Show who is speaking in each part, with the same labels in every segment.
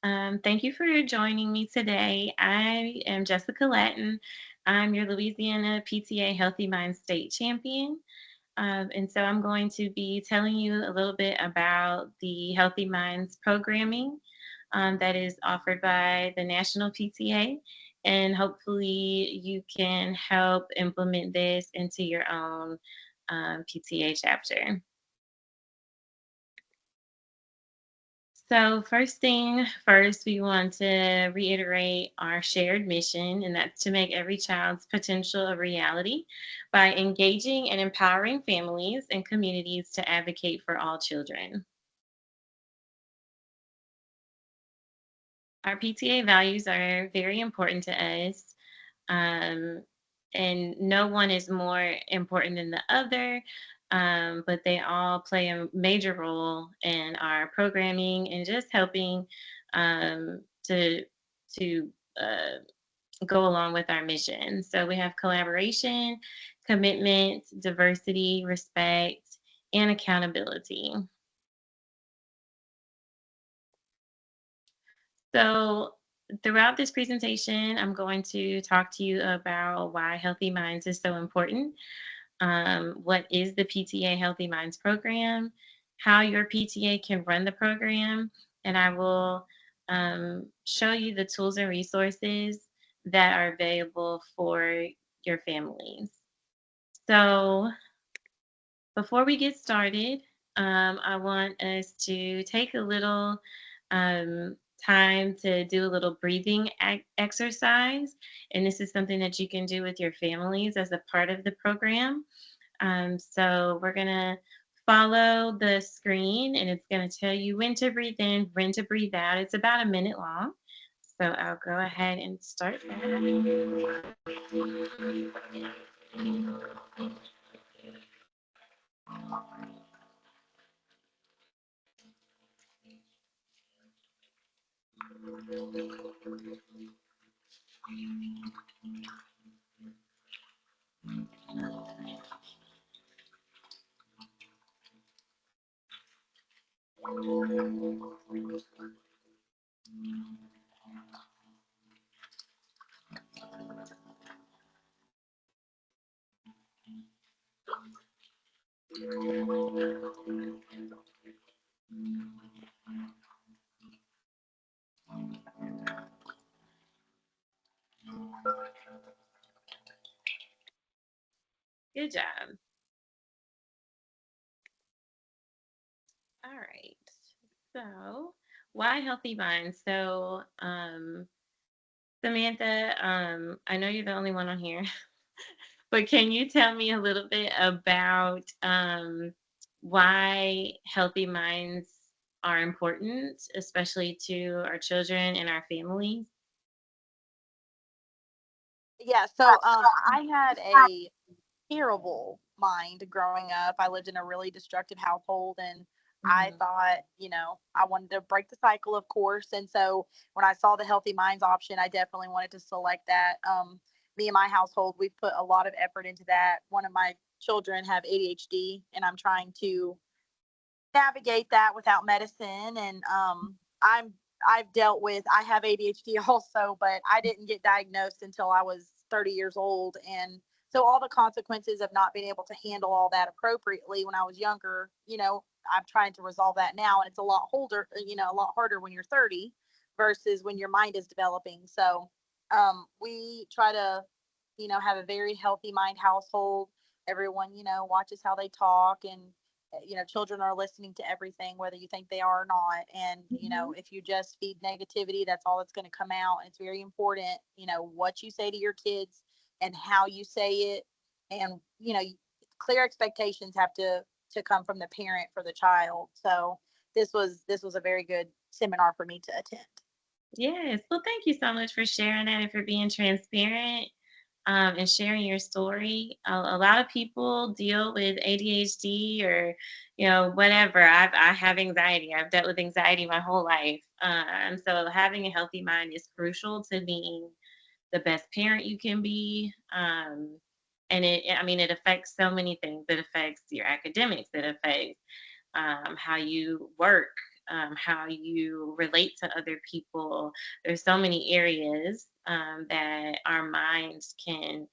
Speaker 1: Thank you for joining me today. I am Jessica Latin. I'm your Louisiana PTA Healthy Mind State Champion. And so I'm going to be telling you a little bit about the Healthy Minds programming that is offered by the National PTA. And hopefully, you can help implement this into your own PTA chapter. So, first thing first, we want to reiterate our shared mission, and that's to make every child's potential a reality by engaging and empowering families and communities to advocate for all children. Our PTA values are very important to us, um, and no one is more important than the other, but they all play a major role in our programming and just helping to to go along with our mission. So we have collaboration, commitment, diversity, respect, and accountability. So, throughout this presentation, I'm going to talk to you about why Healthy Minds is so important. What is the PTA Healthy Minds program? How your PTA can run the program, and I will show you the tools and resources that are available for your families. So, before we get started, I want us to take a little time to do a little breathing exercise. And this is something that you can do with your families as a part of the program. So we're going to follow the screen and it's going to tell you when to breathe in, when to breathe out. It's about a minute long. So I'll go ahead and start that. Good job. All right. So, why healthy minds? So, Samantha, I know you're the only one on here, but can you tell me a little bit about why healthy minds are important, especially to our children and our families?
Speaker 2: Yeah, so I had a terrible mind growing up. I lived in a really destructive household and I
Speaker 1: Mhm.
Speaker 2: thought, I wanted to break the cycle, of course. And so when I saw the Healthy Minds option, I definitely wanted to select that. Me and my household, we've put a lot of effort into that. One of my children have ADHD and I'm trying to navigate that without medicine. And I have ADHD also, but I didn't get diagnosed until I was 30 years old. And so all the consequences of not being able to handle all that appropriately when I was younger, I'm trying to resolve that now. And it's a lot harder when you're 30 versus when your mind is developing. So we try to, have a very healthy mind household. Everyone, watches how they talk and children are listening to everything whether you think they are or not. And
Speaker 1: Mhm.
Speaker 2: if you just feed negativity, that's all that's going to come out. And it's very important, what you say to your kids and how you say it. And clear expectations have to come from the parent for the child. So this was a very good seminar for me to attend.
Speaker 1: Yes. Well, thank you so much for sharing that and for being transparent and sharing your story. A lot of people deal with ADHD or, whatever. I have anxiety. I've dealt with anxiety my whole life. And so having a healthy mind is crucial to being the best parent you can be. And I mean, it affects so many things. It affects your academics. It affects how you work. how you relate to other people. There's so many areas that our minds can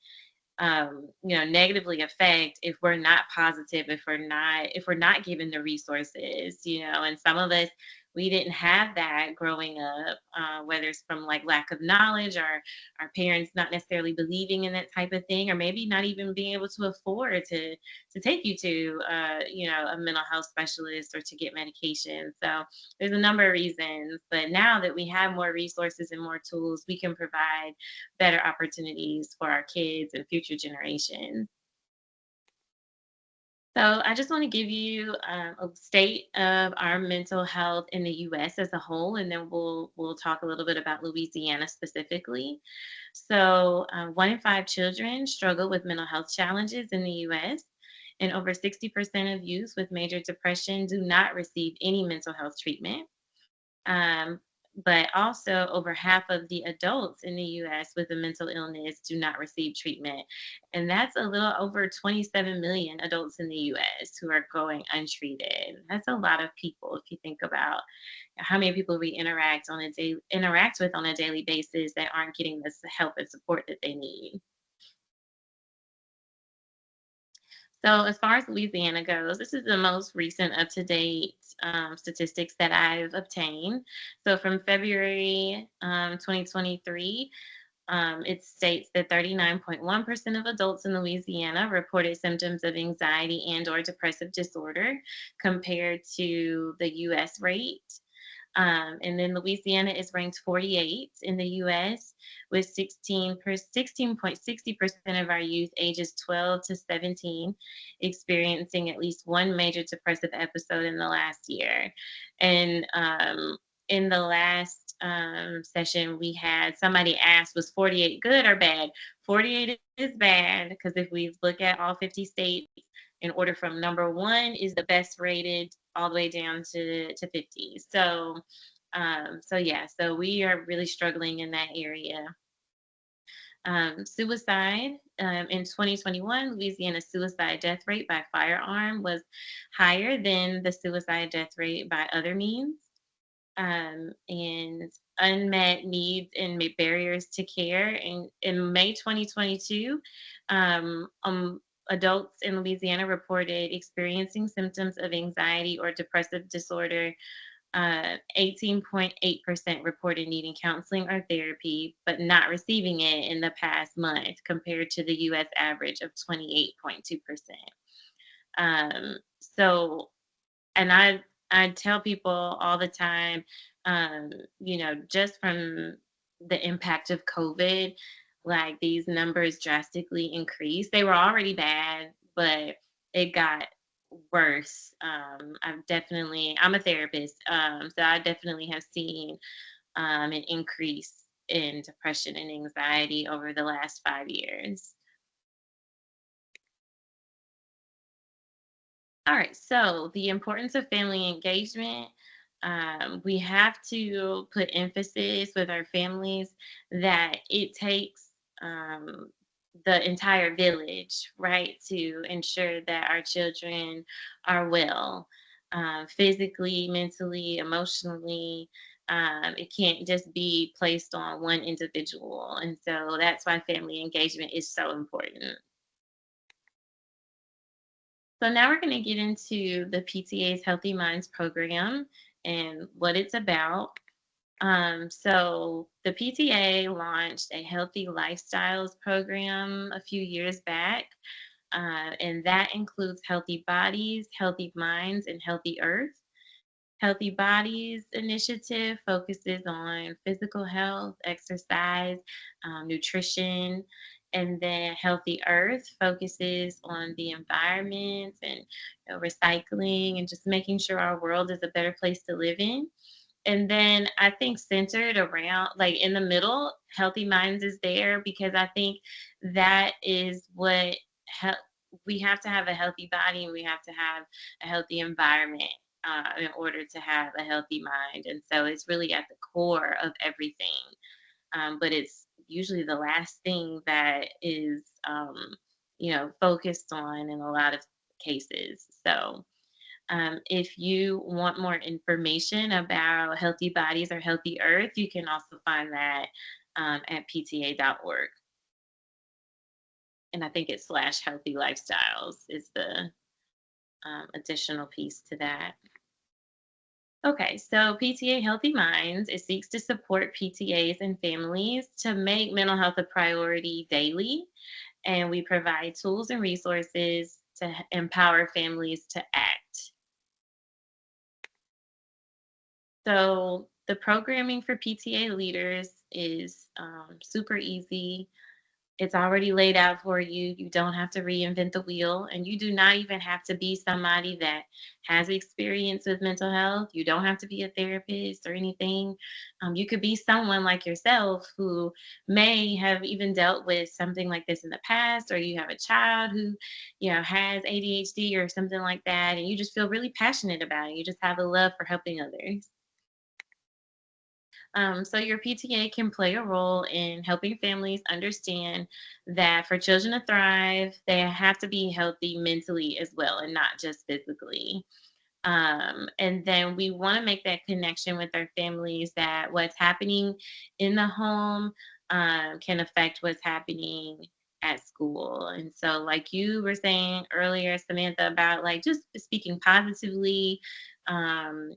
Speaker 1: negatively affect if we're not positive, if we're not given the resources, and some of us, we didn't have that growing up, whether it's from like lack of knowledge or our parents not necessarily believing in that type of thing, or maybe not even being able to afford to take you to a mental health specialist or to get medication. So there's a number of reasons, but now that we have more resources and more tools, we can provide better opportunities for our kids and future generations. So I just want to give you a state of our mental health in the U.S. as a whole, and then we'll talk a little bit about Louisiana specifically. So 1 in 5 children struggle with mental health challenges in the U.S., and over 60% of youth with major depression do not receive any mental health treatment. Um, but also, over half of the adults in the US with a mental illness do not receive treatment. And that's a little over 27 million adults in the US who are going untreated. That's a lot of people if you think about how many people we interact with on a daily basis that aren't getting the help and support that they need. So, as far as Louisiana goes, this is the most recent up to date statistics that I've obtained. So, from February 2023, it states that 39.1% of adults in Louisiana reported symptoms of anxiety and/or depressive disorder, compared to the U.S. rate. And then Louisiana is ranked 48 in the US, with 16.60% of our youth ages 12 to 17 experiencing at least one major depressive episode in the last year. And in the last session, we had somebody asked, was 48 good or bad? 48 is bad, because if we look at all 50 states, in order from number one is the best rated all the way down to 50. So yeah, so we are really struggling in that area. Suicide, in 2021, Louisiana's suicide death rate by firearm was higher than the suicide death rate by other means. And unmet needs and barriers to care. In May 2022, adults in Louisiana reported experiencing symptoms of anxiety or depressive disorder. 18.8% reported needing counseling or therapy, but not receiving it in the past month, compared to the US average of 28.2%. So, and I tell people all the time, just from the impact of COVID, like these numbers drastically increased. They were already bad, but it got worse. I'm a therapist, so I definitely have seen an increase in depression and anxiety over the last 5 years. All right, so the importance of family engagement. We have to put emphasis with our families that it takes the entire village, right, to ensure that our children are well, physically, mentally, emotionally. It can't just be placed on one individual. And so that's why family engagement is so important. So now we're going to get into the PTA's Healthy Minds program and what it's about. So the PTA launched a healthy lifestyles program a few years back, and that includes healthy bodies, healthy minds, and healthy earth. Healthy Bodies initiative focuses on physical health, exercise, nutrition, and then Healthy Earth focuses on the environment and recycling and just making sure our world is a better place to live in. And then I think centered around, like in the middle, Healthy Minds is there because I think that is what hel- we have to have a healthy body and we have to have a healthy environment in order to have a healthy mind. And so it's really at the core of everything. But it's usually the last thing that is focused on in a lot of cases. So, If you want more information about healthy bodies or healthy earth, you can also find that at pta.org. And I think it's slash healthy lifestyles is the additional piece to that. Okay, so PTA Healthy Minds, it seeks to support PTAs and families to make mental health a priority daily. And we provide tools and resources to empower families to act. So the programming for PTA leaders is super easy. It's already laid out for you. You don't have to reinvent the wheel, and you do not even have to be somebody that has experience with mental health. You don't have to be a therapist or anything. You could be someone like yourself who may have even dealt with something like this in the past, or you have a child who, has ADHD or something like that, and you just feel really passionate about it. You just have a love for helping others. So your PTA can play a role in helping families understand that for children to thrive, they have to be healthy mentally as well and not just physically. And then we want to make that connection with our families that what's happening in the home can affect what's happening at school. And so, like you were saying earlier, Samantha, about like just speaking positively and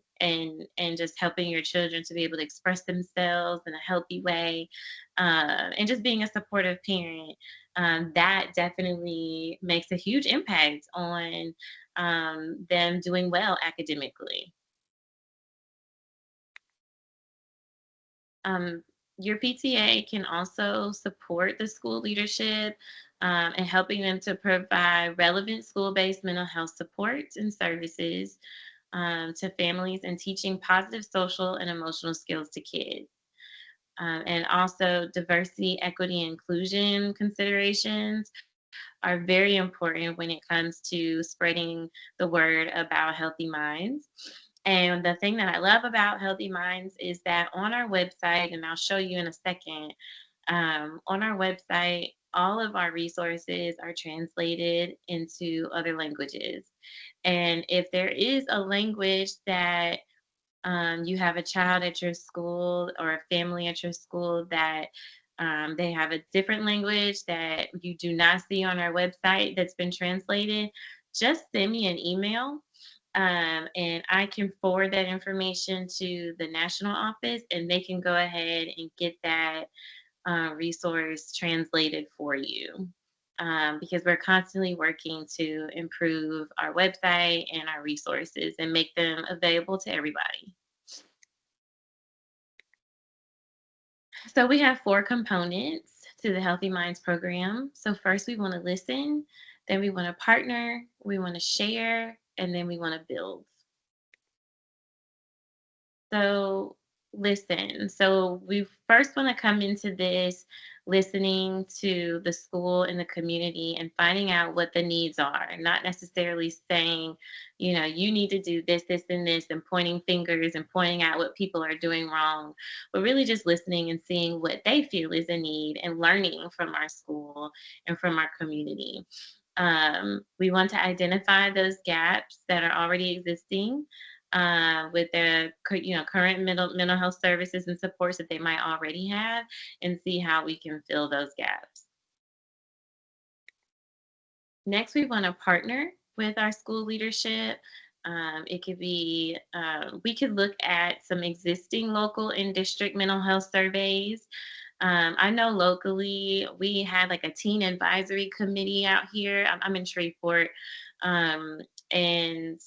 Speaker 1: just helping your children to be able to express themselves in a healthy way, and just being a supportive parent, that definitely makes a huge impact on them doing well academically. Um, your PTA can also support the school leadership and helping them to provide relevant school based mental health support and services to families and teaching positive social and emotional skills to kids. And also, diversity, equity, and inclusion considerations are very important when it comes to spreading the word about healthy minds. And the thing that I love about Healthy Minds is that on our website, and I'll show you in a second, on our website, all of our resources are translated into other languages. And if there is a language that you have a child at your school or a family at your school that they have a different language that you do not see on our website that's been translated, just send me an email and I can forward that information to the national office and they can go ahead and get that resource translated for you. Because we're constantly working to improve our website and our resources and make them available to everybody. So we have four components to the Healthy Minds program. So first we want to listen, then we want to partner, we want to share, and then we want to build. So listen. So we first want to come into this listening to the school and the community and finding out what the needs are, not necessarily saying, you need to do this, this, and this, and pointing fingers and pointing out what people are doing wrong, but really just listening and seeing what they feel is a need and learning from our school and from our community. We want to identify those gaps that are already existing with their current mental health services and supports that they might already have and see how we can fill those gaps. Next, we want to partner with our school leadership. It could be, we could look at some existing local and district mental health surveys. I know locally we had like a teen advisory committee out here. I'm in Shreveport. Um, and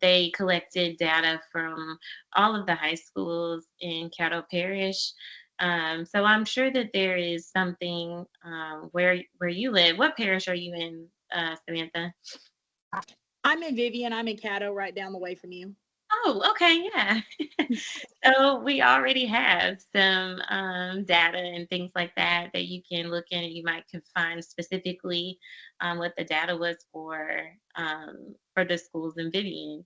Speaker 1: they collected data from all of the high schools in Caddo Parish. So I'm sure that there is something where you live. What parish are you in, Samantha?
Speaker 2: I'm in Vivian. I'm in Caddo, right down the way from you.
Speaker 1: Oh, okay, yeah. So we already have some data and things like that that you can look in and you might can find specifically what the data was for the schools in Vivian.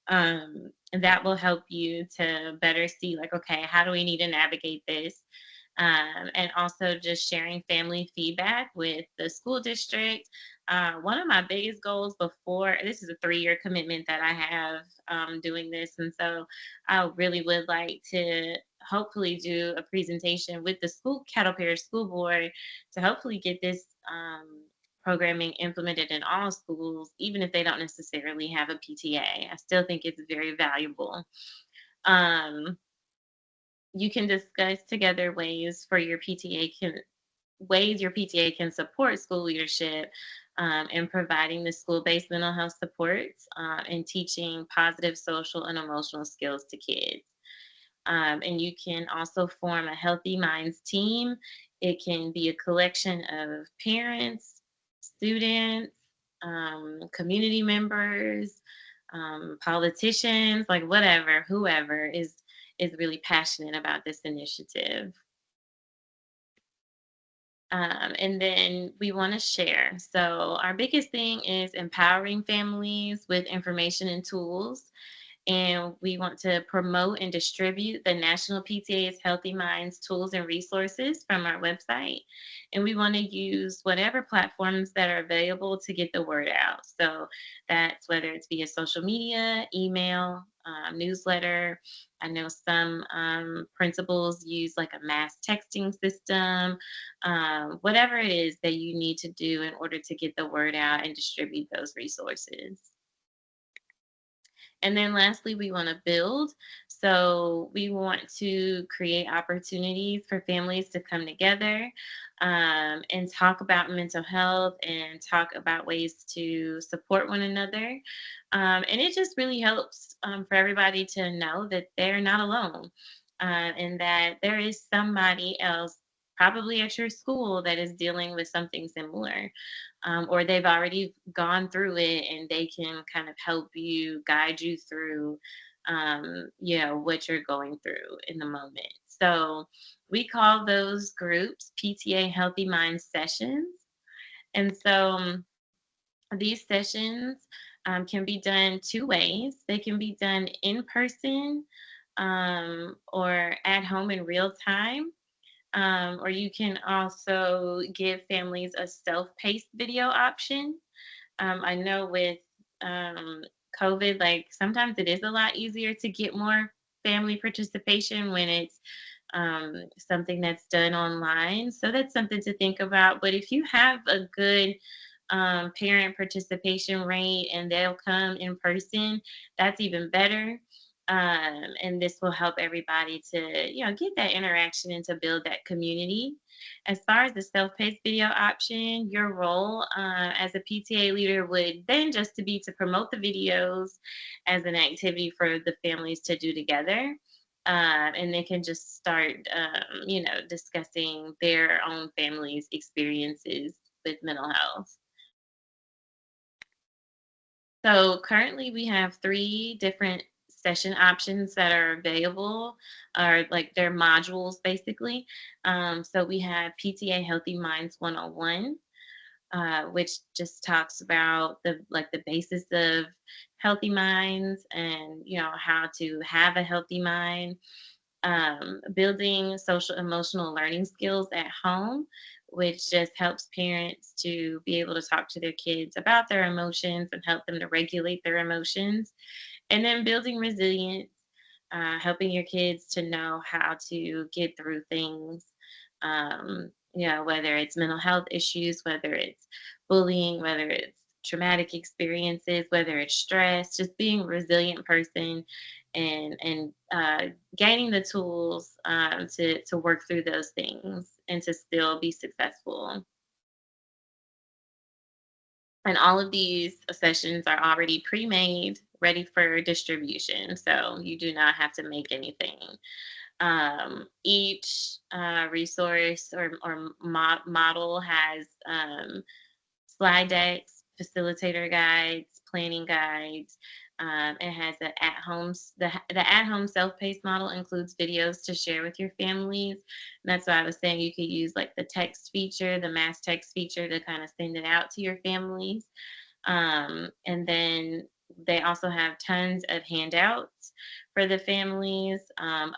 Speaker 1: And that will help you to better see like, okay, how do we need to navigate this? And also just sharing family feedback with the school district one of my biggest goals before this is a 3-year commitment that I have doing this. And so I really would like to hopefully do a presentation with the school Cattle Parish School Board to hopefully get this programming implemented in all schools, even if they don't necessarily have a PTA. I still think it's very valuable. Um, you can discuss together ways your PTA can support school leadership in providing the school-based mental health supports and teaching positive social and emotional skills to kids. And you can also form a healthy minds team. It can be a collection of parents, students, community members, politicians, like whatever, whoever is really passionate about this initiative. And then we want to share. So, our biggest thing is empowering families with information and tools. And we want to promote and distribute the National PTA's Healthy Minds tools and resources from our website. And we want to use whatever platforms that are available to get the word out. So that's whether it's via social media, email, newsletter. I know some principals use like a mass texting system, whatever it is that you need to do in order to get the word out and distribute those resources. And then lastly, we want to build. So we want to create opportunities for families to come together and talk about mental health and talk about ways to support one another. And it just really helps for everybody to know that they're not alone and that there is somebody else, probably at your school, that is dealing with something similar, or they've already gone through it and they can kind of help you, guide you through, what you're going through in the moment. So we call those groups PTA Healthy Mind Sessions. And so these sessions can be done two ways. They can be done in person or at home in real time, or you can also give families a self-paced video option. I know with um, COVID, like sometimes it is a lot easier to get more family participation when it's something that's done online. So that's something to think about. But if you have a good parent participation rate and they'll come in person, that's even better. And this will help everybody to, get that interaction and to build that community. As far as the self-paced video option, your role as a PTA leader would then just to be to promote the videos as an activity for the families to do together. And they can just start, discussing their own family's experiences with mental health. So currently we have 3 different session options that are available, or like they're modules basically. So we have PTA Healthy Minds 101, which just talks about the basis of healthy minds and how to have a healthy mind, building social emotional learning skills at home, which just helps parents to be able to talk to their kids about their emotions and help them to regulate their emotions. And then building resilience, helping your kids to know how to get through things. Whether it's mental health issues, whether it's bullying, whether it's traumatic experiences, whether it's stress, just being a resilient person and gaining the tools to work through those things and to still be successful. And all of these sessions are already pre-made, ready for distribution. So you do not have to make anything. Each resource or model has slide decks, facilitator guides, planning guides. It has the at home self paced model includes videos to share with your families. And that's why I was saying you could use like the text feature, the mass text feature to kind of send it out to your families. And then they also have tons of handouts for the families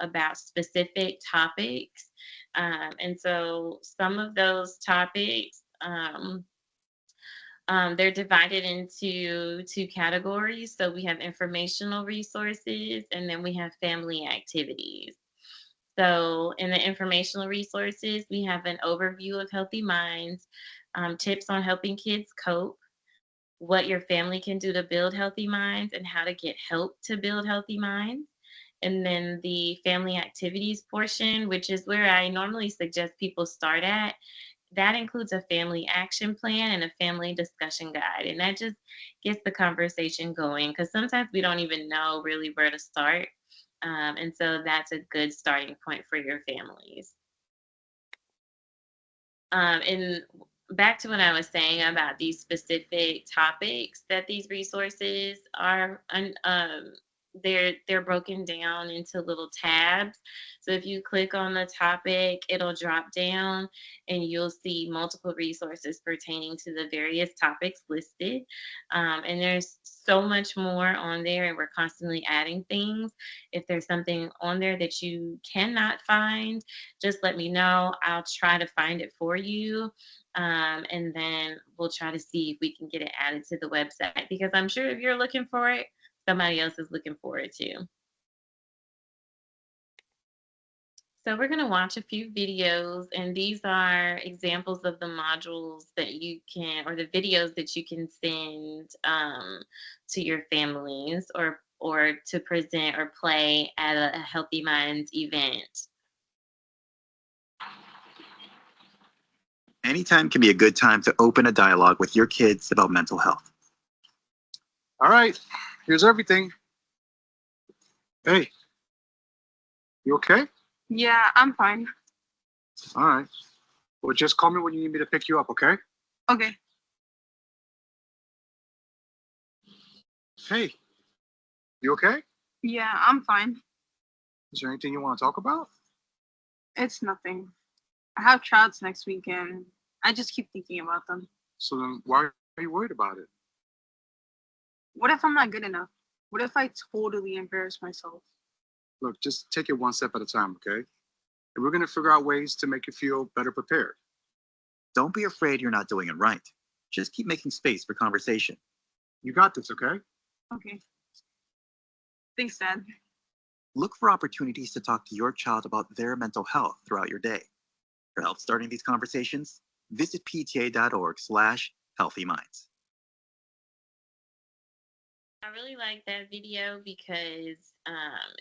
Speaker 1: about specific topics. And so some of those topics They're divided into two categories. So we have informational resources and then we have family activities. So, in the informational resources, we have an overview of healthy minds, tips on helping kids cope, what your family can do to build healthy minds, and how to get help to build healthy minds. And then the family activities portion, which is where I normally suggest people start at, that includes a family action plan and a family discussion guide. And that just gets the conversation going because sometimes we don't even know really where to start. And so that's a good starting point for your families. And back to what I was saying about these specific topics that these resources are, they're broken down into little tabs. So if you click on the topic, it'll drop down, and you'll see multiple resources pertaining to the various topics listed. And there's so much more on there, and we're constantly adding things. If there's something on there that you cannot find, just let me know. I'll try to find it for you. And then we'll try to see if we can get it added to the website because I'm sure if you're looking for it, somebody else is looking for it too. So we're going to watch a few videos, and these are examples of the modules that you can, or the videos that you can send to your families or to present or play at a Healthy Minds event.
Speaker 3: Anytime can be a good time to open a dialogue with your kids about mental health.
Speaker 4: All right, here's everything. Hey, you okay?
Speaker 5: Yeah, I'm fine.
Speaker 4: All right. Well, just call me when you need me to pick you up, okay?
Speaker 5: Okay.
Speaker 4: Hey, you okay?
Speaker 5: Yeah, I'm fine.
Speaker 4: Is there anything you want to talk about?
Speaker 5: It's nothing. I have tryouts next weekend. I just keep thinking about them.
Speaker 4: So then why are you worried about it?
Speaker 5: What if I'm not good enough? What if I totally embarrass myself?
Speaker 4: Look, just take it one step at a time, okay? And we're going to figure out ways to make you feel better prepared.
Speaker 3: Don't be afraid you're not doing it right. Just keep making space for conversation.
Speaker 4: You got this, okay?
Speaker 5: Okay. Thanks, Dad.
Speaker 3: Look for opportunities to talk to your child about their mental health throughout your day. For help starting these conversations, visit pta.org/healthyminds.
Speaker 1: I really like that video because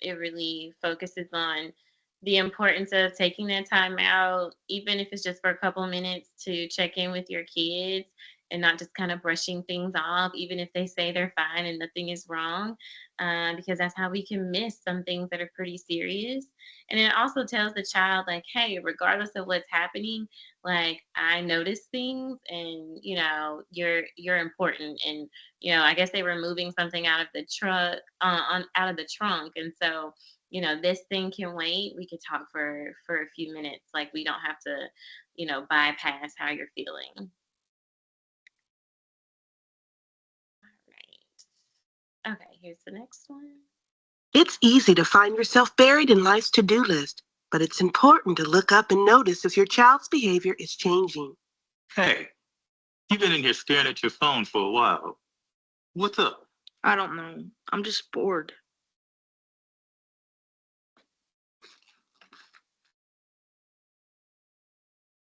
Speaker 1: it really focuses on the importance of taking that time out, even if it's just for a couple minutes to check in with your kids and not just kind of brushing things off, even if they say they're fine and nothing is wrong, because that's how we can miss some things that are pretty serious. And it also tells the child, like, hey, regardless of what's happening, like I notice things, and you're important, and I guess they were moving something out of the truck, on out of the trunk, and so this thing can wait. We could talk for a few minutes. Like we don't have to, bypass how you're feeling. All right. Okay, here's the next one.
Speaker 6: It's easy to find yourself buried in life's to-do list, but it's important to look up and notice if your child's behavior is changing.
Speaker 7: Hey, you've been in here staring at your phone for a while. What's up?
Speaker 5: I don't know. I'm just bored.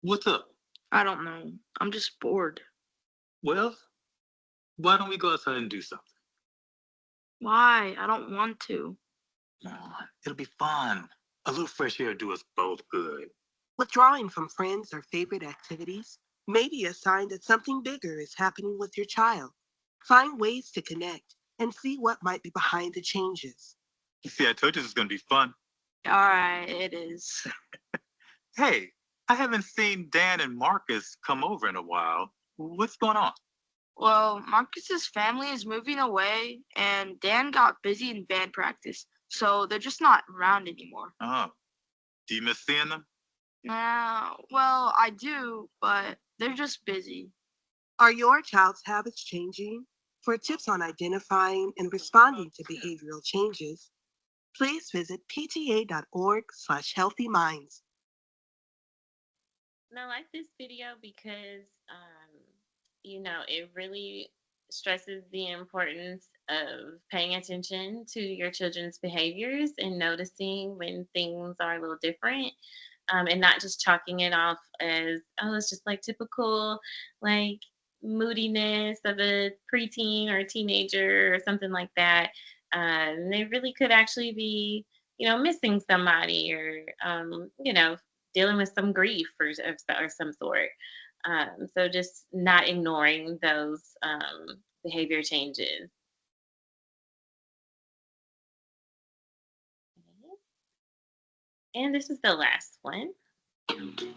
Speaker 7: What's up?
Speaker 5: I don't know. I'm just bored.
Speaker 7: Well, why don't we go outside and do something?
Speaker 5: Why? I don't want to.
Speaker 7: Come on, it'll be fun. A little fresh air will do us both good.
Speaker 6: Withdrawing from friends or favorite activities may be a sign that something bigger is happening with your child. Find ways to connect and see what might be behind the changes.
Speaker 7: You see, I told you this was going to be fun.
Speaker 5: All right, it is.
Speaker 7: Hey, I haven't seen Dan and Marcus come over in a while. What's going on?
Speaker 5: Well, Marcus's family is moving away, and Dan got busy in band practice, so they're just not around anymore.
Speaker 7: Oh, do you miss seeing them?
Speaker 5: Well, I do, but they're just busy.
Speaker 6: Are your child's habits changing? For tips on identifying and responding to behavioral changes, please visit pta.org/healthyminds.
Speaker 1: And I like this video because it really stresses the importance of paying attention to your children's behaviors and noticing when things are a little different, and not just chalking it off as, oh, it's just like typical, like moodiness of a preteen or a teenager or something like that. They really could actually be, missing somebody or, dealing with some grief or some sort. So just not ignoring those behavior changes. And this is the last one.
Speaker 8: Wait.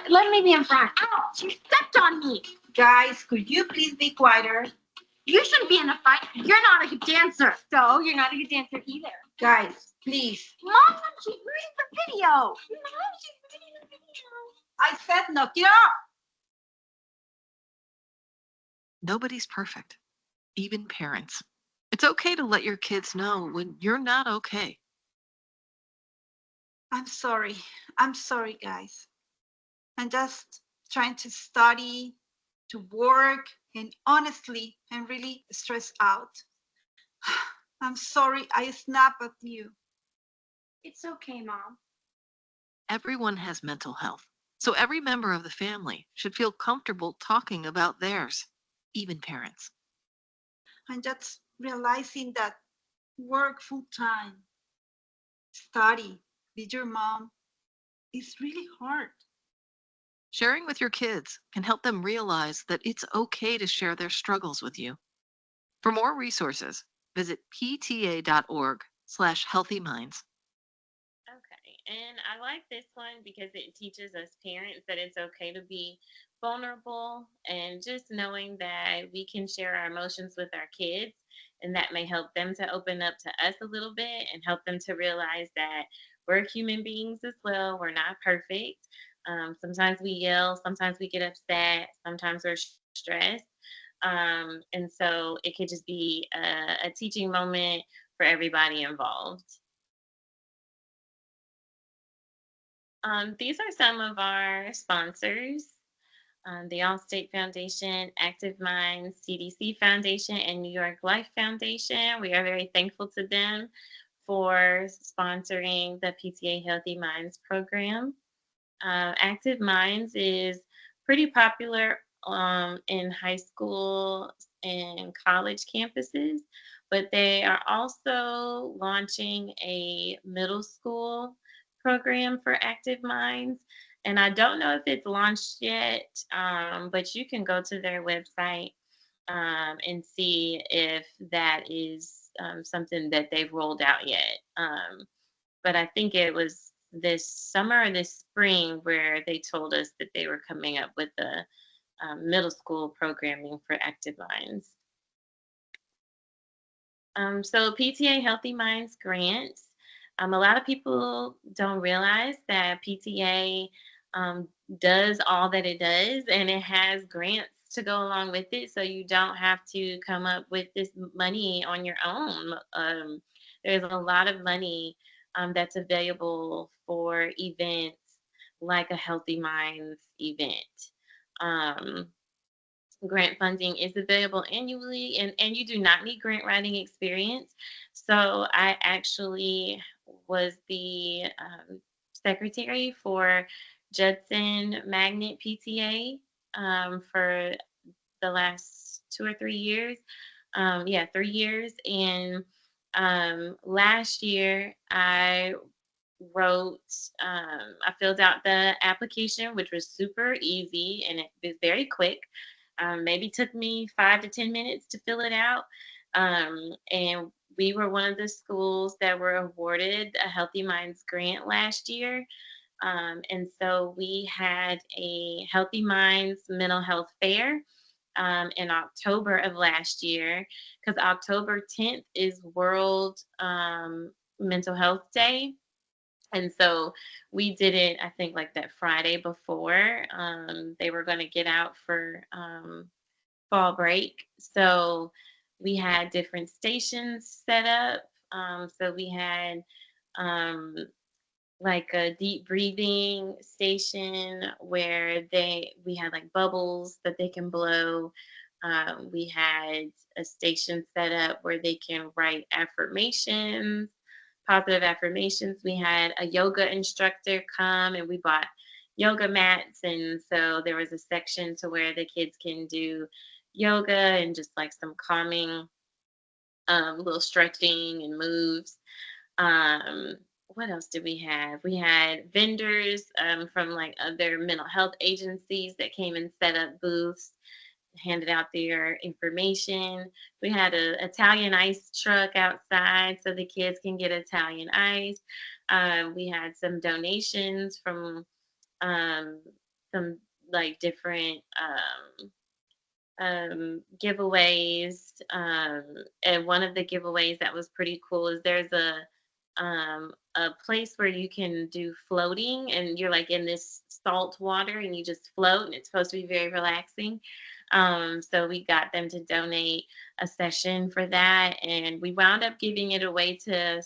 Speaker 8: Let me be in front. Ouch, you stepped on me.
Speaker 9: Guys, could you please be quieter?
Speaker 8: You shouldn't be in a fight. You're not a good dancer. So you're not a good dancer either.
Speaker 9: Guys, please.
Speaker 8: Mom, she's reading the video. Mom, she's reading the video.
Speaker 9: I said no, get up.
Speaker 10: Nobody's perfect, even parents. It's okay to let your kids know when you're not okay.
Speaker 9: I'm sorry. I'm sorry, guys. I'm just trying to study, to work, and honestly, I'm really stressed out. I'm sorry I snap at you.
Speaker 8: It's okay, Mom.
Speaker 10: Everyone has mental health, so every member of the family should feel comfortable talking about theirs, even parents.
Speaker 9: I'm just realizing that work full time, study with your mom is really hard.
Speaker 10: Sharing with your kids can help them realize that it's okay to share their struggles with you. For more resources, visit pta.org/healthyminds.
Speaker 1: Okay. And I like this one because it teaches us parents that it's okay to be vulnerable and just knowing that we can share our emotions with our kids, and that may help them to open up to us a little bit and help them to realize that we're human beings as well. We're not perfect. Sometimes we yell, sometimes we get upset, sometimes we're stressed. And so it could just be a teaching moment for everybody involved. These are some of our sponsors: the Allstate Foundation, Active Minds, CDC Foundation, and New York Life Foundation. We are very thankful to them for sponsoring the PTA Healthy Minds program. Active Minds is pretty popular in high school and college campuses, but they are also launching a middle school program for Active Minds. And I don't know if it's launched yet, but you can go to their website and see if that is something that they've rolled out yet. But I think it was this summer or this spring where they told us that they were coming up with the middle school programming for Active Minds. So PTA Healthy Minds grants. A lot of people don't realize that PTA does all that it does, and it has grants to go along with it. So you don't have to come up with this money on your own. There's a lot of money that's available for events like a Healthy Minds event. Um, Grant funding is available annually, and you do not need grant writing experience. So I actually was the secretary for Judson Magnet PTA for the last 2 or 3 years. Yeah, 3 years. And last year wrote, I filled out the application, which was super easy and it was very quick. Maybe took me 5 to 10 minutes to fill it out. And we were one of the schools that were awarded a Healthy Minds grant last year. And so we had a Healthy Minds mental health fair in October of last year, because October 10th is World Mental Health Day. And so we did it, I think, like that Friday before they were going to get out for fall break. So we had different stations set up. So we had um, like a deep breathing station where we had like bubbles that they can blow. We had a station set up where they can write affirmations, positive affirmations. We had a yoga instructor come and we bought yoga mats. And so there was a section to where the kids can do yoga and just like some calming little stretching and moves. Um, what else did we have? We had vendors from like other mental health agencies that came and set up booths, handed out their information. We had a Italian ice truck outside so the kids can get Italian ice. We had some donations from um, some like different giveaways. And one of the giveaways that was pretty cool is there's a place where you can do floating and you're like in this salt water and you just float and it's supposed to be very relaxing. So we got them to donate a session for that and we wound up giving it away to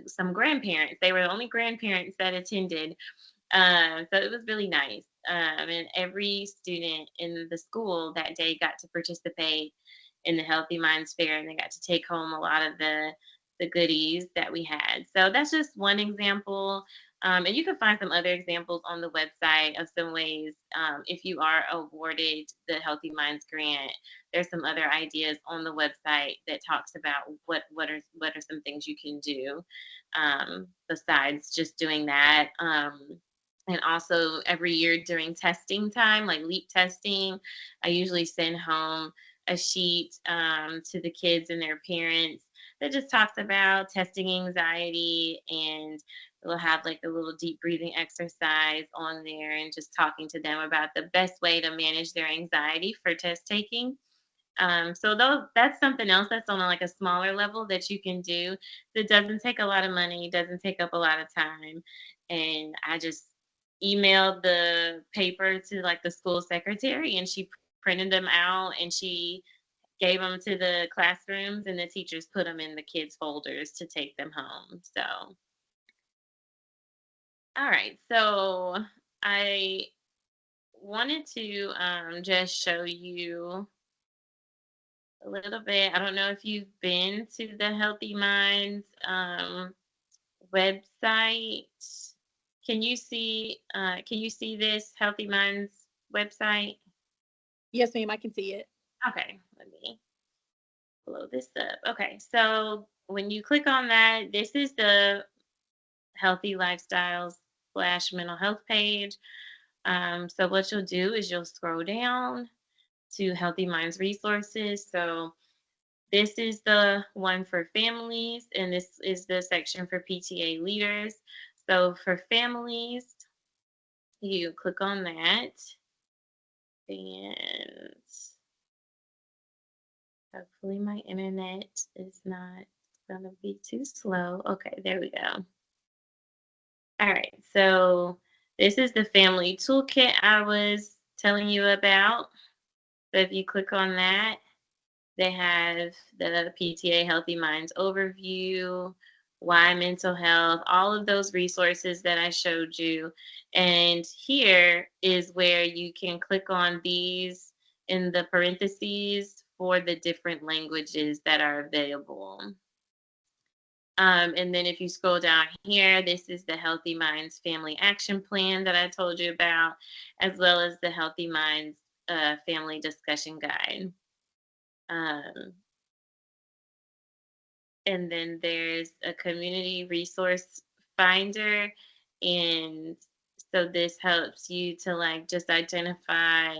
Speaker 1: some grandparents. They were the only grandparents that attended, so it was really nice. And every student in the school that day got to participate in the Healthy Minds Fair, and they got to take home a lot of the goodies that we had. So that's just one example. And you can find some other examples on the website of some ways if you are awarded the Healthy Minds grant. There's some other ideas on the website that talks about what are some things you can do besides just doing that. And also every year during testing time, like LEAP testing, I usually send home a sheet to the kids and their parents that just talks about testing anxiety, and we'll have like a little deep breathing exercise on there and just talking to them about the best way to manage their anxiety for test taking. So that's something else that's on like a smaller level that you can do that doesn't take a lot of money, doesn't take up a lot of time. And I just emailed the paper to like the school secretary and she printed them out and she gave them to the classrooms and the teachers put them in the kids' folders to take them home. So, all right. So I wanted to just show you a little bit. I don't know if you've been to the Healthy Minds website. Can you see this Healthy Minds website?
Speaker 2: Yes, ma'am, I can see it.
Speaker 1: Okay, let me blow this up. Okay, so when you click on that, this is the Healthy Lifestyles / mental health page. So what you'll do is you'll scroll down to Healthy Minds resources. So this is the one for families, and this is the section for PTA leaders. So for families, you click on that, and hopefully my internet is not going to be too slow. Okay, there we go. All right, so this is the family toolkit I was telling you about. So if you click on that, they have the PTA Healthy Minds overview, why mental health, all of those resources that I showed you. And here is where you can click on these in the parentheses for the different languages that are available. And then if you scroll down here, this is the Healthy Minds Family Action Plan that I told you about, as well as the Healthy Minds Family Discussion Guide. Um, and then there's a community resource finder. And so this helps you to like just identify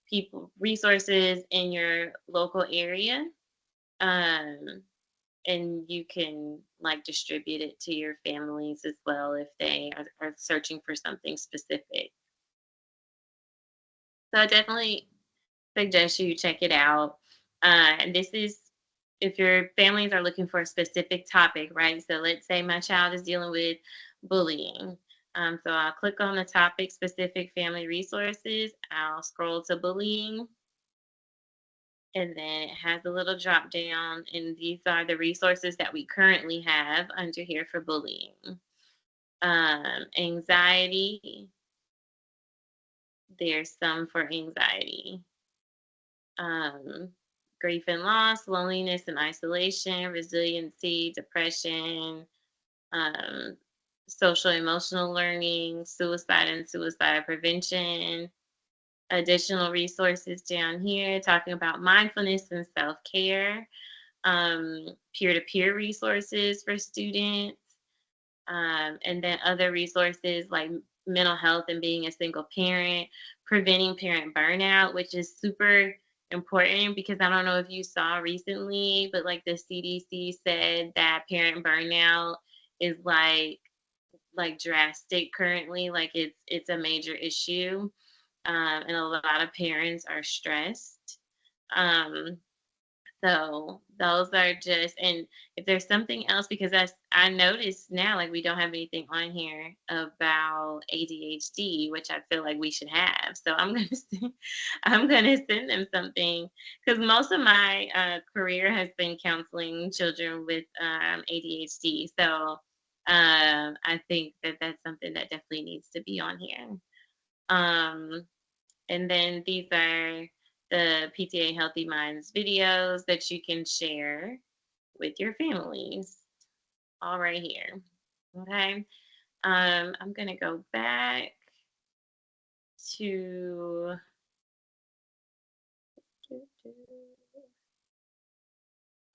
Speaker 1: people, resources in your local area. Um, and you can like distribute it to your families as well if they are searching for something specific. So I definitely suggest you check it out. And this is if your families are looking for a specific topic, right? So let's say my child is dealing with bullying. So I'll click on the topic specific family resources. I'll scroll to bullying. And then it has a little drop down, and these are the resources that we currently have under here for bullying. Anxiety, there's some for anxiety. Um, Grief and loss, loneliness and isolation, resiliency, depression, um, social emotional learning, suicide and suicide prevention. Additional resources down here talking about mindfulness and self care, peer to peer resources for students, and then other resources like mental health and being a single parent, preventing parent burnout, which is super important because I don't know if you saw recently, but like the CDC said that parent burnout is like drastic currently, like it's a major issue, and a lot of parents are stressed. Um, so those are just, and if there's something else, because I noticed now, like we don't have anything on here about ADHD, which I feel like we should have. So I'm gonna I'm gonna send them something because most of my career has been counseling children with ADHD. So I think that that's something that definitely needs to be on here. Um, and then these are the PTA Healthy Minds videos that you can share with your families, all right here. Okay. I'm going to go back to.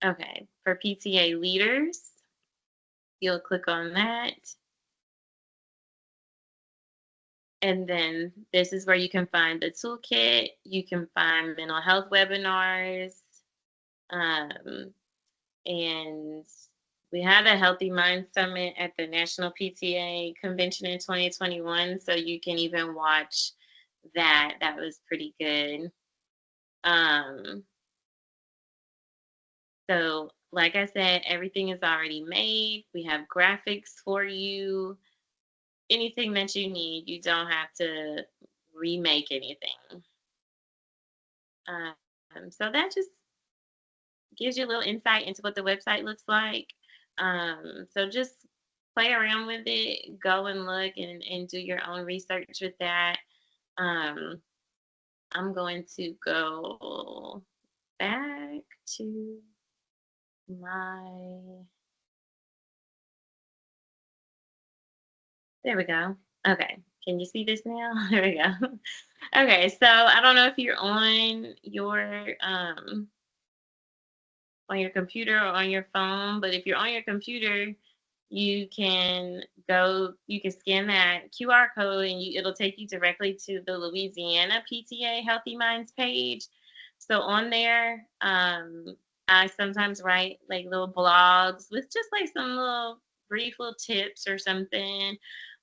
Speaker 1: Okay. For PTA leaders, you'll click on that. And then this is where you can find the toolkit. You can find mental health webinars. Um, and we had a Healthy Mind Summit at the National PTA Convention in 2021, so you can even watch that. That was pretty good. Um, so, like I said, everything is already made. We have graphics for you. Anything that you need, you don't have to remake anything. So that just gives you a little insight into what the website looks like. So just play around with it, go and look and do your own research with that. Um, I'm going to go back to my, there we go. Okay. Can you see this now? There we go. Okay. So I don't know if you're on your computer or on your phone, but if you're on your computer, you can scan that QR code and it'll take you directly to the Louisiana PTA Healthy Minds page. So on there, I sometimes write like little blogs with just like some little brief little tips or something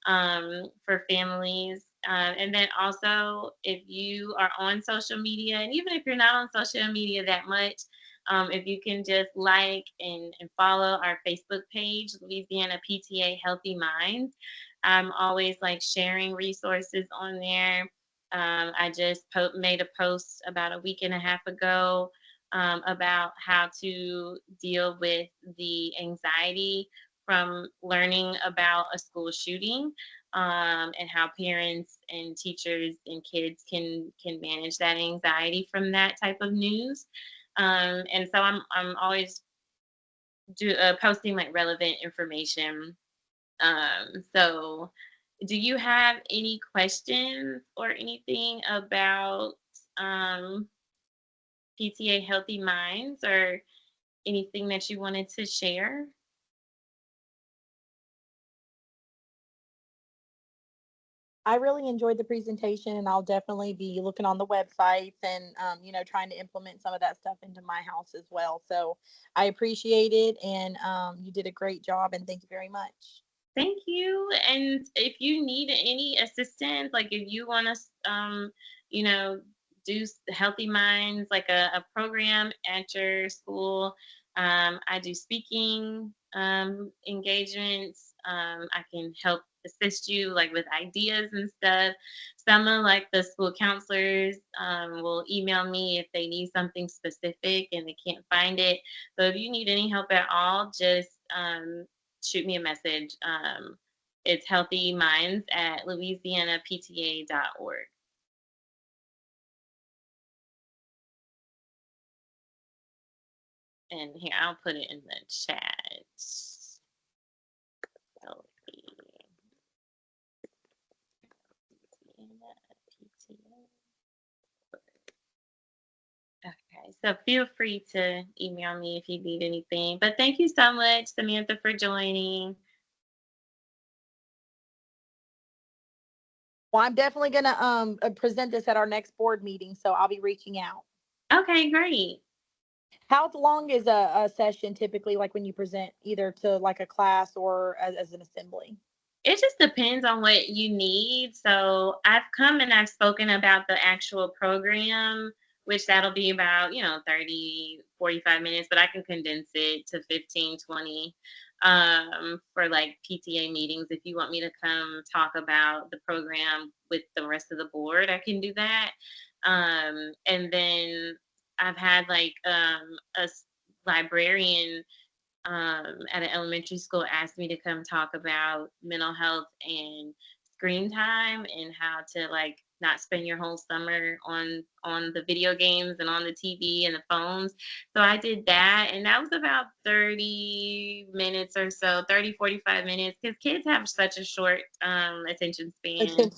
Speaker 1: for families. And then also, if you are on social media, and even if you're not on social media that much, if you can just like and follow our Facebook page, Louisiana PTA Healthy Minds. I'm always like sharing resources on there. I just made a post about a week and a half ago about how to deal with the anxiety from learning about a school shooting, and how parents and teachers and kids can manage that anxiety from that type of news. And so I'm always posting like relevant information. So do you have any questions or anything about um, PTA Healthy Minds or anything that you wanted to share?
Speaker 2: I really enjoyed the presentation, and I'll definitely be looking on the websites and, trying to implement some of that stuff into my house as well. So I appreciate it, and you did a great job, and thank you very much.
Speaker 1: Thank you. And if you need any assistance, like if you want to, you know, do Healthy Minds, like a program at your school, I do speaking engagements. I can help assist you like with ideas and stuff. Some of like the school counselors will email me if they need something specific and they can't find it. So if you need any help at all, just shoot me a message. It's healthyminds at louisianapta.org. And here, I'll put it in the chat. Healthy. Okay, so feel free to email me if you need anything. But thank you so much, Samantha, for joining.
Speaker 2: Well, I'm definitely gonna present this at our next board meeting, so I'll be reaching out.
Speaker 1: Okay, great.
Speaker 2: How long is a session typically, like when you present either to like a class or as an assembly?
Speaker 1: It just depends on what you need. So I've come and I've spoken about the actual program, which that'll be about, 30, 45 minutes, but I can condense it to 15, 20 for like PTA meetings. If you want me to come talk about the program with the rest of the board, I can do that. And then I've had like librarian at an elementary school asked me to come talk about mental health and screen time and how to like not spend your whole summer on the video games and on the TV and the phones. So I did that, and that was about 30 minutes or so, 30, 45 minutes, because kids have such a short attention span.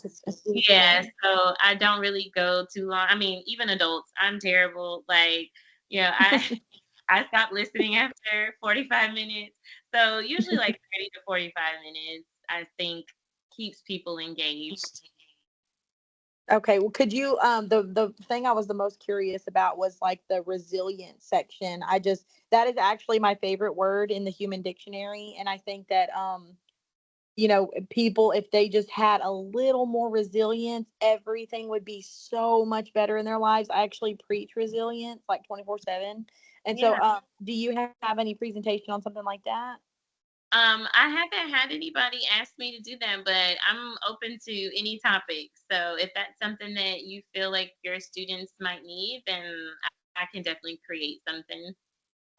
Speaker 1: Yeah, so I don't really go too long. I mean, even adults, I'm terrible. Like, I stopped listening after 45 minutes. So usually like 30 to 45 minutes, I think keeps people engaged.
Speaker 2: Okay, well, could you the thing I was the most curious about was like the resilience section. That is actually my favorite word in the human dictionary, and I think that people, if they just had a little more resilience, everything would be so much better in their lives. I actually preach resilience like 24/7. And so
Speaker 1: Yeah.
Speaker 2: do you have any presentation on something like that?
Speaker 1: I haven't had anybody ask me to do that, but I'm open to any topic. So if that's something that you feel like your students might need, then I can definitely create something.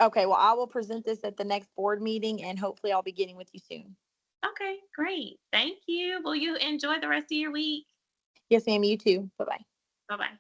Speaker 2: Okay, well, I will present this at the next board meeting, and hopefully I'll be getting with you soon.
Speaker 1: Okay, great. Thank you. Will you enjoy the rest of your week?
Speaker 2: Yes, ma'am, you too. Bye-bye.
Speaker 1: Bye bye.